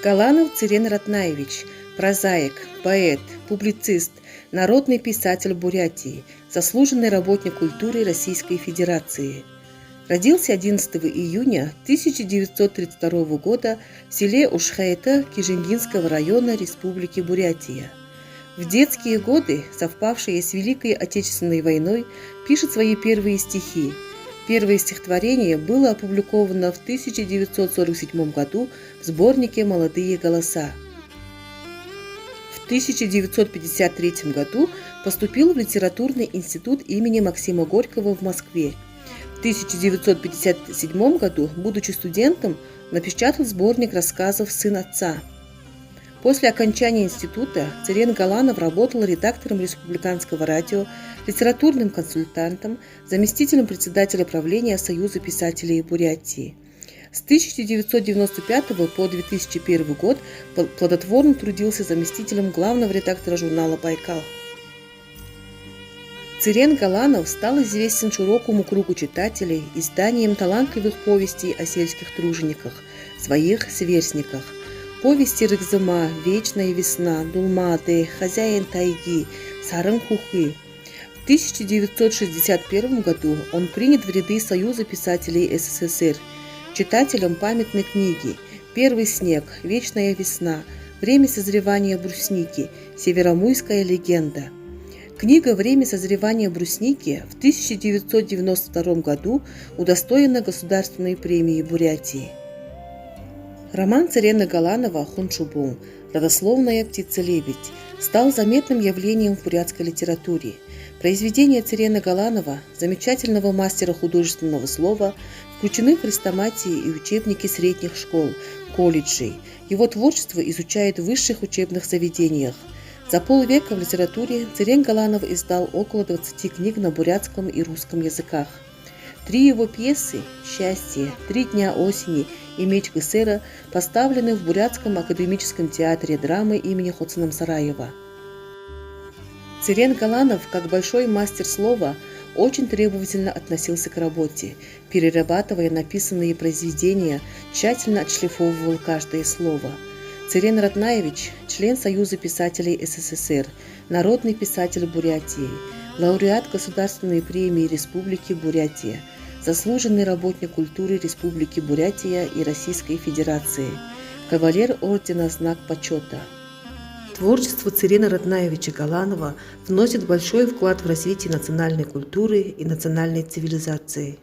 Галанов Цирен Ратнаевич – прозаик, поэт, публицист, народный писатель Бурятии, заслуженный работник культуры Российской Федерации. Родился 11 июня 1932 года в селе Ушхаэта Кижингинского района Республики Бурятия. В детские годы, совпавшие с Великой Отечественной войной, пишет свои первые стихи. Первое стихотворение было опубликовано в 1947 году в сборнике «Молодые голоса». В 1953 году поступил в Литературный институт имени Максима Горького в Москве. В 1957 году, будучи студентом, напечатал сборник рассказов «Сын отца». После окончания института Цирен Галанов работал редактором Республиканского радио, литературным консультантом, заместителем председателя правления Союза писателей Бурятии. С 1995 по 2001 год плодотворно трудился заместителем главного редактора журнала «Байкал». Цирен Галанов стал известен широкому кругу читателей изданием талантливых повестей о сельских тружениках, своих сверстниках. Повести Рыкзыма, Вечная весна, Дулматы, Хозяин тайги, Сарын Хухы. В 1961 году он принят в ряды Союза писателей СССР. Читателем памятной книги «Первый снег», «Вечная весна», «Время созревания брусники», «Северомуйская легенда». Книга «Время созревания брусники» в 1992 году удостоена Государственной премии Бурятии. Роман Цирена Галанова «Хуншубун» «Родословная птица-лебедь» стал заметным явлением в бурятской литературе. Произведения Цирена Галанова, замечательного мастера художественного слова, включены в хрестоматии и учебники средних школ, колледжей. Его творчество изучают в высших учебных заведениях. За полвека в литературе Цирен Галанов издал около 20 книг на бурятском и русском языках. 3 его пьесы «Счастье», «3 дня осени» и «Меч Гысера» поставлены в Бурятском академическом театре драмы имени Хоцанамсараева. Цирен Галанов, как большой мастер слова, очень требовательно относился к работе, перерабатывая написанные произведения, тщательно отшлифовывал каждое слово. Цирен Ратнаевич – член Союза писателей СССР, народный писатель Бурятии, лауреат Государственной премии Республики Бурятия, заслуженный работник культуры Республики Бурятия и Российской Федерации, кавалер ордена Знак почета. Творчество Цирена Ратнаевича Галанова вносит большой вклад в развитие национальной культуры и национальной цивилизации.